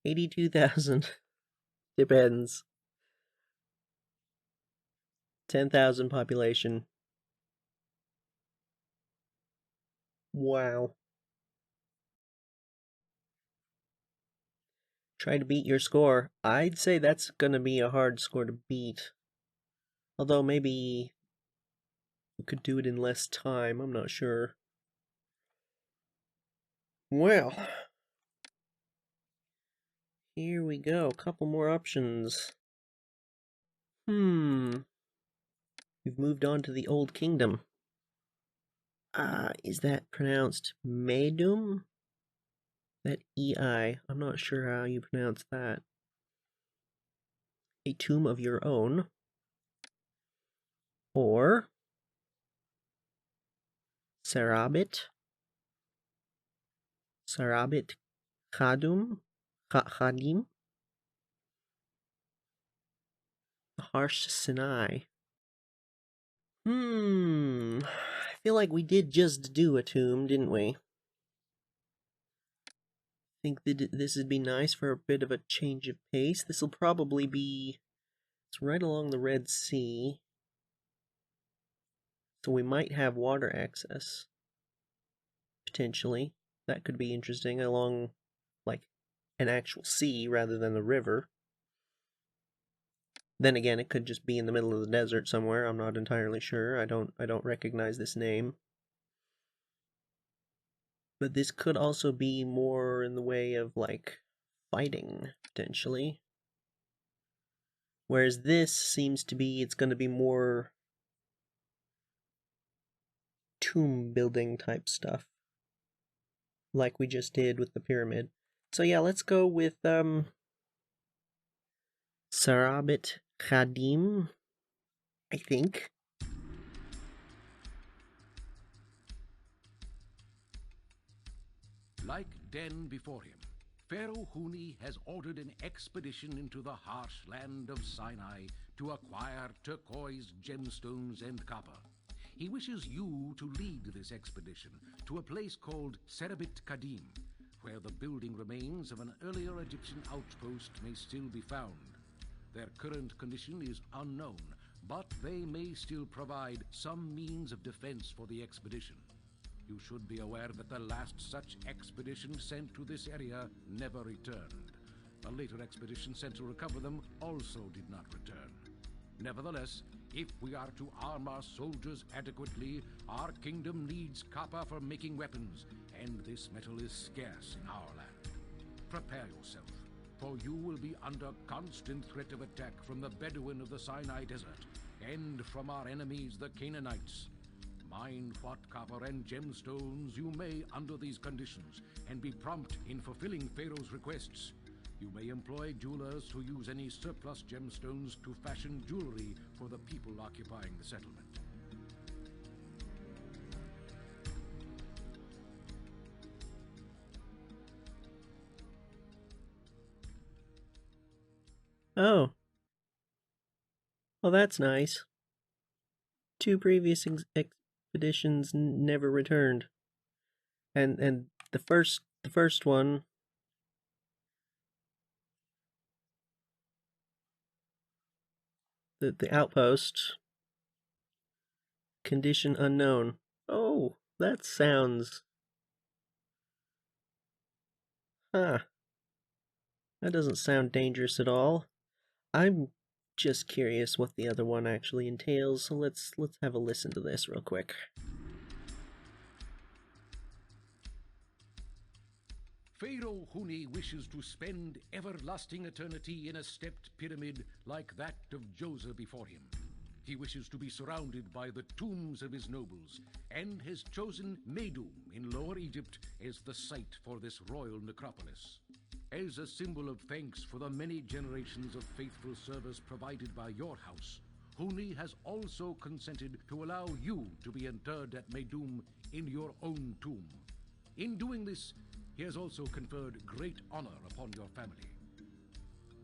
82,000. Depends. 10,000 population. Wow. Try to beat your score. I'd say that's gonna be a hard score to beat. Although maybe you could do it in less time, I'm not sure. Well, here we go. Couple more options. We've moved on to the Old Kingdom. Is that pronounced Medum? That EI. I'm not sure how you pronounce that. A tomb of your own. Or Sarabit. Sarabit Khadim. Khadim. Harsh Sinai. I feel like we did just do a tomb, didn't we? I think that this would be nice for a bit of a change of pace. This will probably be... It's right along the Red Sea. So we might have water access. Potentially. That could be interesting along, like, an actual sea rather than a river. Then again, it could just be in the middle of the desert somewhere. I'm not entirely sure. I don't recognize this name. But this could also be more in the way of, like, fighting, potentially. Whereas this seems to be, it's going to be more tomb building type stuff. Like we just did with the pyramid. So yeah, let's go with, Sarabit Khadim, I think. Like Den before him, Pharaoh Huni has ordered an expedition into the harsh land of Sinai to acquire turquoise, gemstones, and copper. He wishes you to lead this expedition to a place called Sarabit Khadim, where the building remains of an earlier Egyptian outpost may still be found. Their current condition is unknown, but they may still provide some means of defense for the expedition. You should be aware that the last such expedition sent to this area never returned. A later expedition sent to recover them also did not return. Nevertheless, if we are to arm our soldiers adequately, our kingdom needs copper for making weapons, and this metal is scarce in our land. Prepare yourself, for you will be under constant threat of attack from the Bedouin of the Sinai Desert, and from our enemies, the Canaanites. Mine what copper and gemstones you may under these conditions, and be prompt in fulfilling Pharaoh's requests. You may employ jewelers to use any surplus gemstones to fashion jewelry for the people occupying the settlement. Oh. Well, that's nice. 2 previous expeditions never returned. And the first one, the outpost, condition unknown. Oh, that sounds... Huh. That doesn't sound dangerous at all. I'm just curious what the other one actually entails, so let's have a listen to this real quick. Pharaoh Huni wishes to spend everlasting eternity in a stepped pyramid like that of Joseph before him. He wishes to be surrounded by the tombs of his nobles, and has chosen Medum in Lower Egypt as the site for this royal necropolis. As a symbol of thanks for the many generations of faithful service provided by your house, Huni has also consented to allow you to be interred at Medum in your own tomb. In doing this, he has also conferred great honor upon your family.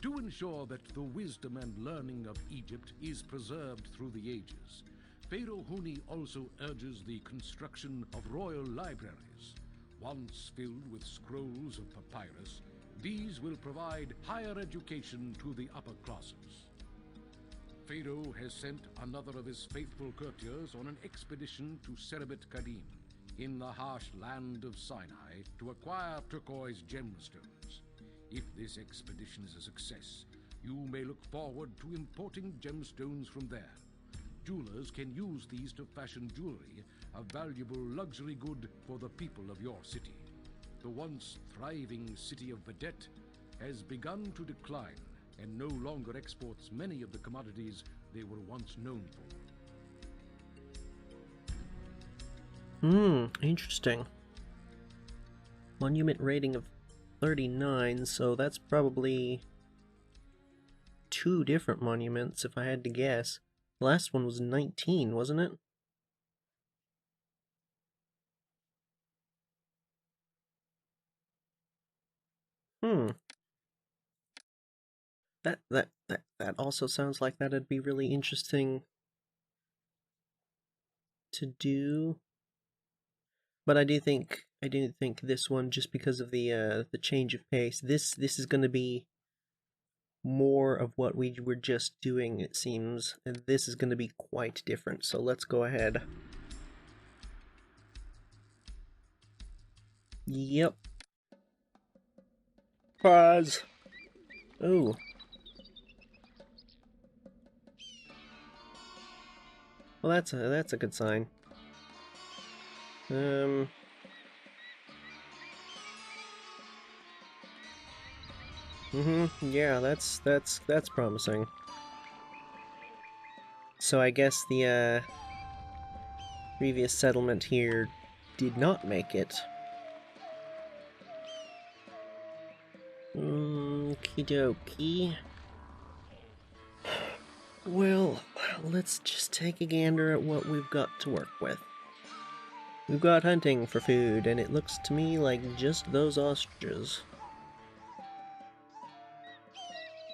To ensure that the wisdom and learning of Egypt is preserved through the ages, Pharaoh Huni also urges the construction of royal libraries. Once filled with scrolls of papyrus, These will provide higher education to the upper classes. Pharaoh has sent another of his faithful courtiers on an expedition to Sarabit Khadim, in the harsh land of Sinai, to acquire turquoise gemstones. If this expedition is a success, you may look forward to importing gemstones from there. Jewelers can use these to fashion jewelry, a valuable luxury good for the people of your city. The once thriving city of Vedette has begun to decline and no longer exports many of the commodities they were once known for. Interesting. Monument rating of 39, so that's probably 2 different monuments if I had to guess. The last one was 19, wasn't it? That also sounds like that'd be really interesting to do. But I do think this one, just because of the change of pace, this is going to be more of what we were just doing, it seems, and this is going to be quite different. So let's go ahead. Yep. Pause. Oh. Well, that's a good sign. Yeah, that's promising. So I guess the previous settlement here did not make it. Okie dokie. Well, let's just take a gander at what we've got to work with. We've got hunting for food, and it looks to me like just those ostriches.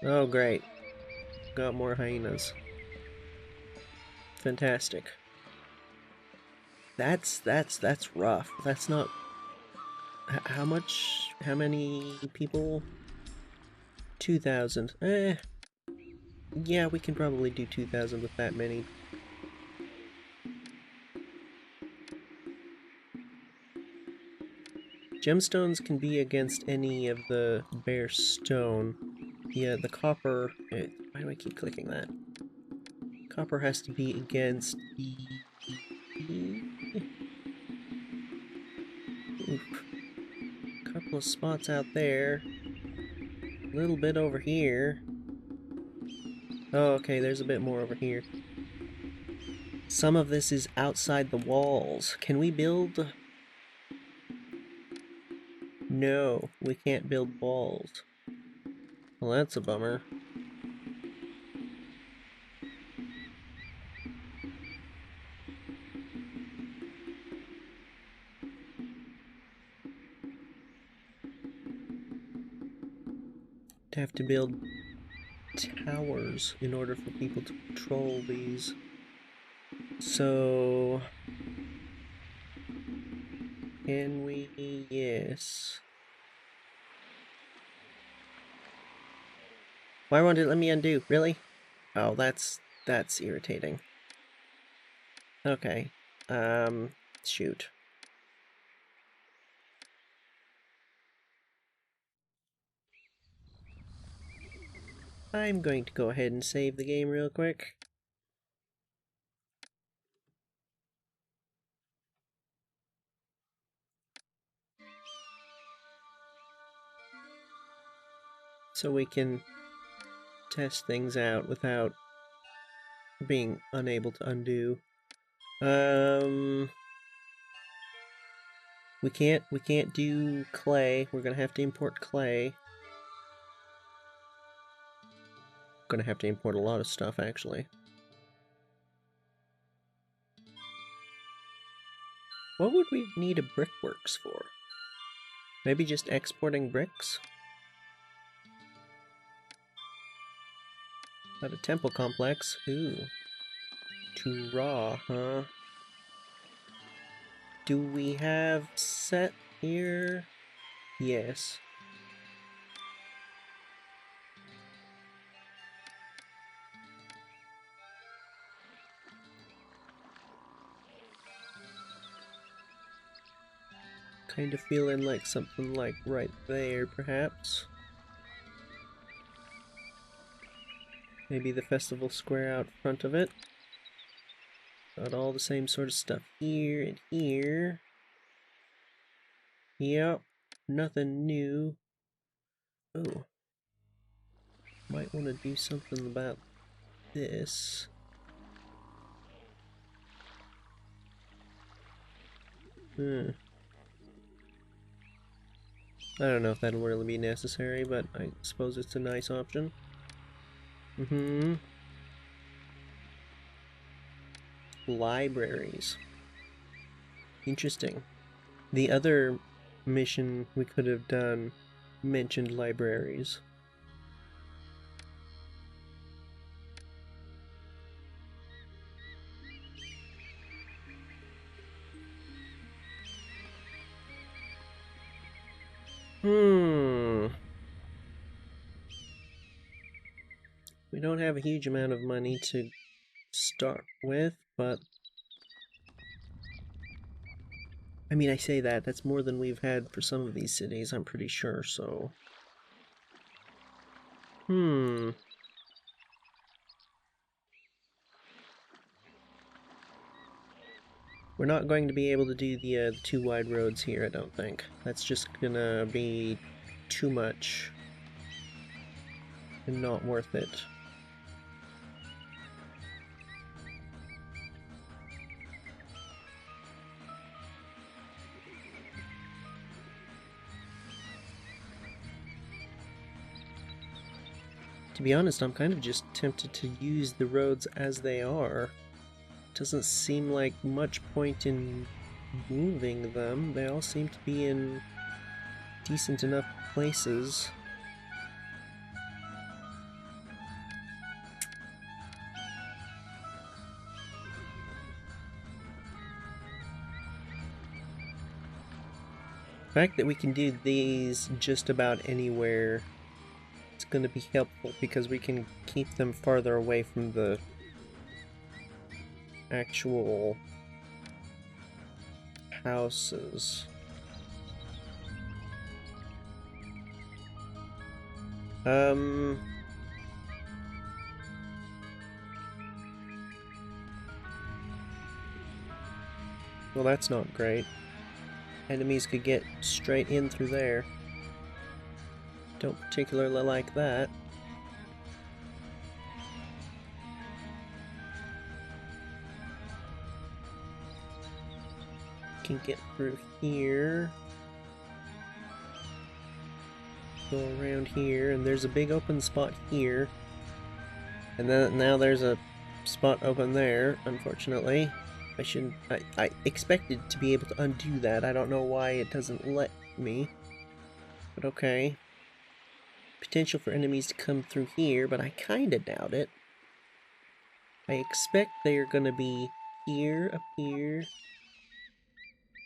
Oh, great. Got more hyenas. Fantastic. That's rough. That's not... How much? How many people? 2,000. Yeah, we can probably do 2,000 with that many. Gemstones can be against any of the bare stone. Yeah, the copper... why do I keep clicking that? Copper has to be against... Oof. Couple of spots out there. A little bit over here. Oh, okay, there's a bit more over here. Some of this is outside the walls. Can we build... No, we can't build walls. Well, that's a bummer. To have to build towers in order for people to patrol these. So... Can we... Yes. Why won't it let me undo? Really? Oh, that's irritating. Okay. Shoot. I'm going to go ahead and save the game real quick. So we can test things out without being unable to undo. We can't do clay. We're gonna have to import clay. Gonna have to import a lot of stuff, actually. What would we need a brickworks for? Maybe just exporting bricks? Not a temple complex. Ooh. Too raw, huh? Do we have set here? Yes. Kind of feeling like something like right there, perhaps. Maybe the festival square out front of it. Got all the same sort of stuff here and here. Yep, nothing new. Oh, might want to do something about this. I don't know if that'll really be necessary, but I suppose it's a nice option. Libraries. Interesting. The other mission we could have done mentioned libraries. We don't have a huge amount of money to start with, but I mean, I say that's more than we've had for some of these cities, I'm pretty sure, so... We're not going to be able to do the two wide roads here, I don't think. That's just gonna be too much and not worth it. To be honest, I'm kind of just tempted to use the roads as they are. Doesn't seem like much point in moving them. They all seem to be in decent enough places. The fact that we can do these just about anywhere is going to be helpful because we can keep them farther away from the actual houses. Well, that's not great. Enemies could get straight in through there. Don't particularly like that. Can get through here. Go around here, and there's a big open spot here. And then now there's a spot open there, unfortunately. I expected to be able to undo that. I don't know why it doesn't let me. But okay. Potential for enemies to come through here, but I kinda doubt it. I expect they're gonna be here, up here,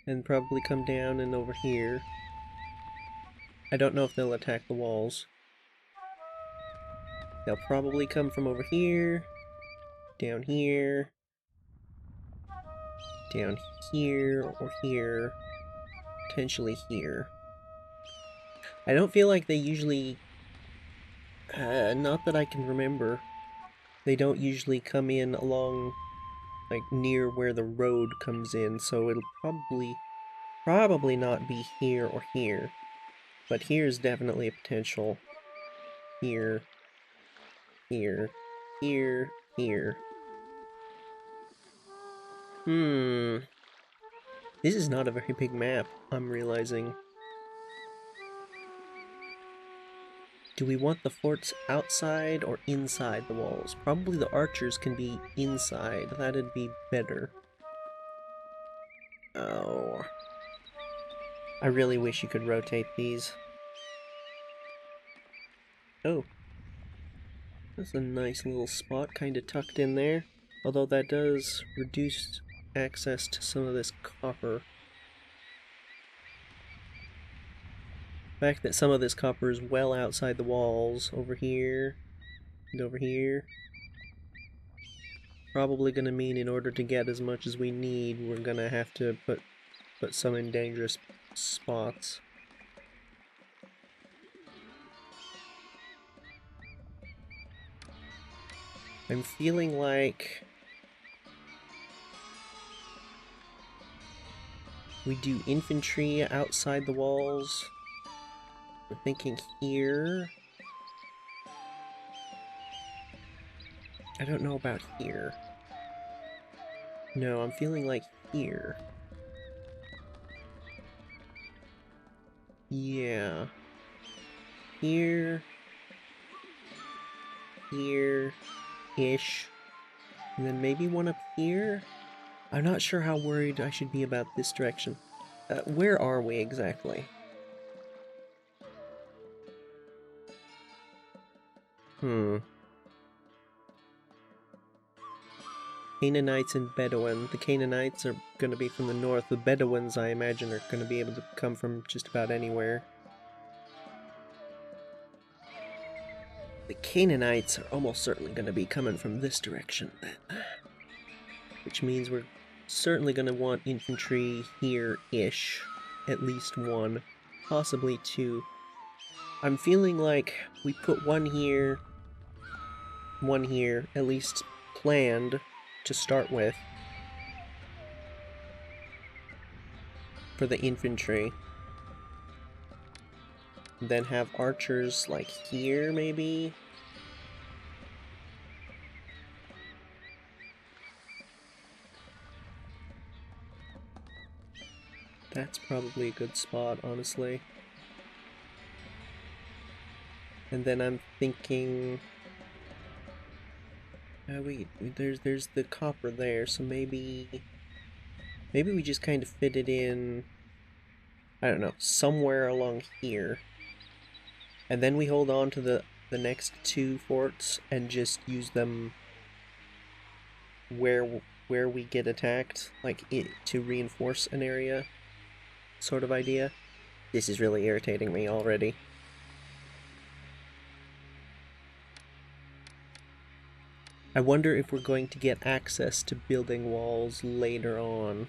and probably come down and over here. I don't know if they'll attack the walls. They'll probably come from over here, down here, down here, or here, potentially here. I don't feel like they usually, not that I can remember, they don't usually come in along, like, near where the road comes in, so it'll probably not be here or here. But here's definitely a potential. Here, here, here, here. This is not a very big map, I'm realizing. Do we want the forts outside or inside the walls? Probably the archers can be inside. That'd be better. Oh. I really wish you could rotate these. Oh. That's a nice little spot, kinda tucked in there. Although that does reduce access to some of this copper. The fact that some of this copper is well outside the walls, over here, and over here, probably gonna mean in order to get as much as we need, we're gonna have to put some in dangerous spots. I'm feeling like we do infantry outside the walls. We're thinking here. I don't know about here. No, I'm feeling like here. Yeah. Here. Here-ish. And then maybe one up here? I'm not sure how worried I should be about this direction. Where are we exactly? Canaanites and Bedouin. The Canaanites are going to be from the north. The Bedouins, I imagine, are going to be able to come from just about anywhere. The Canaanites are almost certainly going to be coming from this direction, then. Which means we're certainly going to want infantry here-ish. At least one. Possibly two. I'm feeling like we put one here, at least planned to start with, for the infantry. Then have archers, like, here, maybe? That's probably a good spot, honestly. And then I'm thinking... there's the copper there, so maybe we just kind of fit it in, I don't know, somewhere along here. And then we hold on to the next two forts and just use them where we get attacked, like to reinforce an area, sort of idea. This is really irritating me already. I wonder if we're going to get access to building walls later on.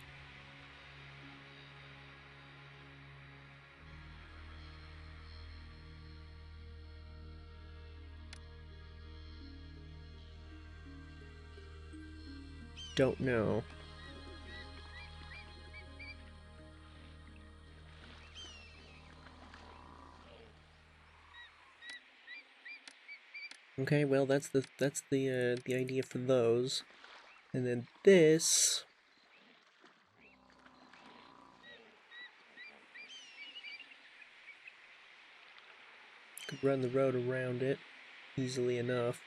Don't know. Okay, well that's the idea for those. And then this could run the road around it easily enough.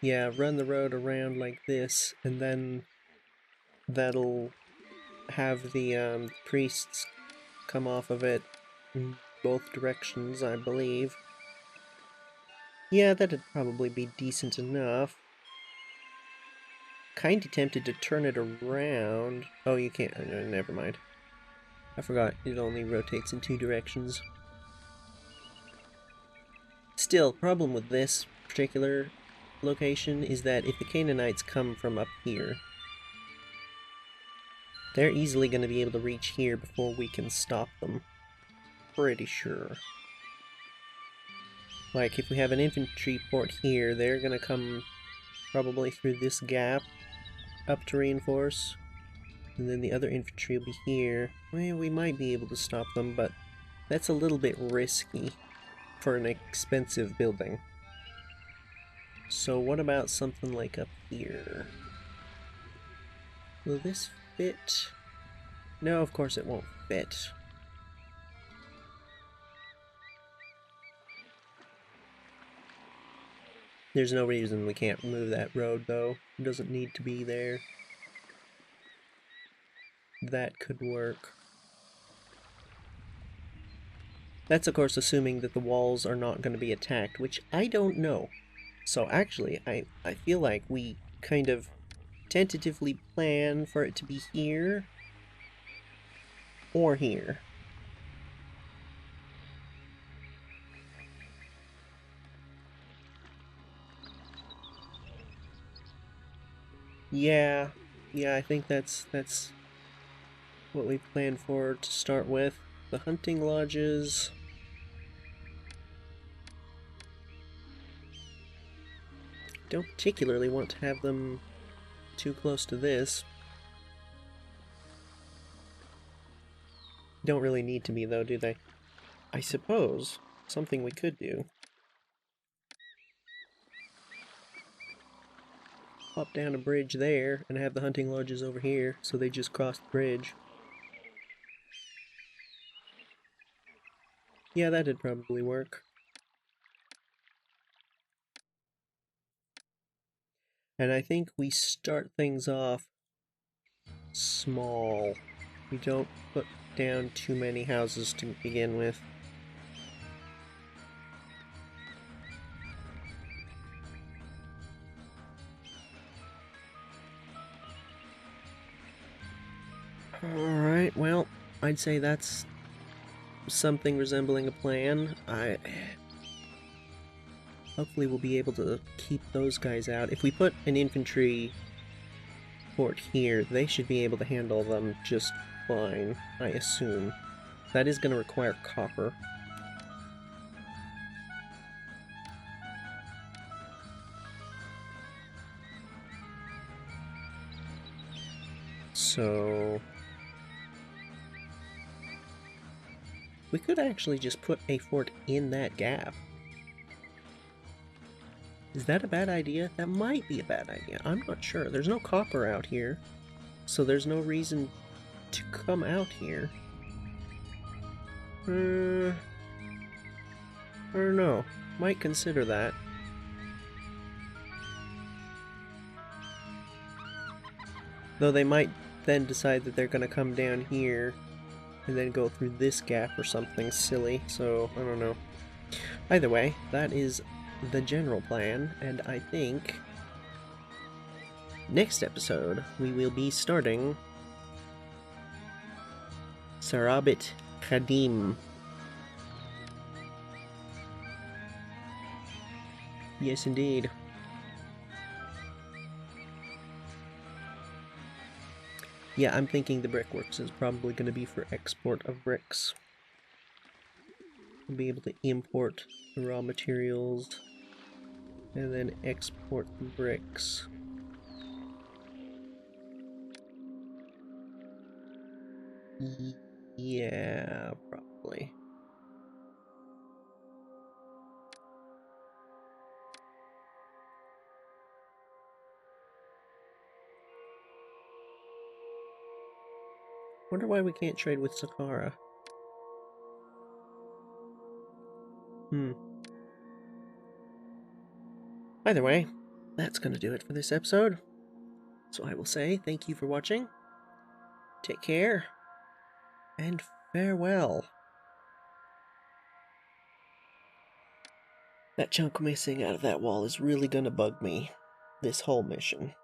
Yeah, run the road around like this, and then that'll have the priests come off of it in both directions, I believe. Yeah, that'd probably be decent enough. Kinda tempted to turn it around. Oh, you can't. Never mind. I forgot it only rotates in two directions. Still, problem with this particular location is that if the Canaanites come from up here, they're easily going to be able to reach here before we can stop them. Pretty sure. Like, if we have an infantry port here, they're going to come probably through this gap up to reinforce. And then the other infantry will be here. Well, we might be able to stop them, but that's a little bit risky for an expensive building. So what about something like up here? Will this fit? No, of course it won't fit. There's no reason we can't move that road, though. It doesn't need to be there. That could work. That's, of course, assuming that the walls are not going to be attacked, which I don't know. So actually, I feel like we kind of tentatively plan for it to be here or here. Yeah, I think that's what we planned for to start with. The hunting lodges. Don't particularly want to have them too close to this. Don't really need to be though, do they? I suppose something we could do. Pop down a bridge there and have the hunting lodges over here, so they just cross the bridge. Yeah, that'd probably work. And I think we start things off small. We don't put down too many houses to begin with. Alright, well, I'd say that's something resembling a plan. Hopefully we'll be able to keep those guys out. If we put an infantry fort here, they should be able to handle them just fine, I assume. That is going to require copper. So we could actually just put a fort in that gap. Is that a bad idea? That might be a bad idea. I'm not sure. There's no copper out here, so there's no reason to come out here. I don't know. Might consider that. Though they might then decide that they're gonna come down here and then go through this gap or something silly, so I don't know. Either way, that is the general plan, and I think next episode we will be starting Sarabit Khadim. Yes, indeed. Yeah, I'm thinking the brickworks is probably going to be for export of bricks. We'll be able to import the raw materials and then export the bricks. Yeah, probably. Wonder why we can't trade with Saqqara. Either way, that's going to do it for this episode. So I will say thank you for watching. Take care. And farewell. That chunk missing out of that wall is really going to bug me this whole mission.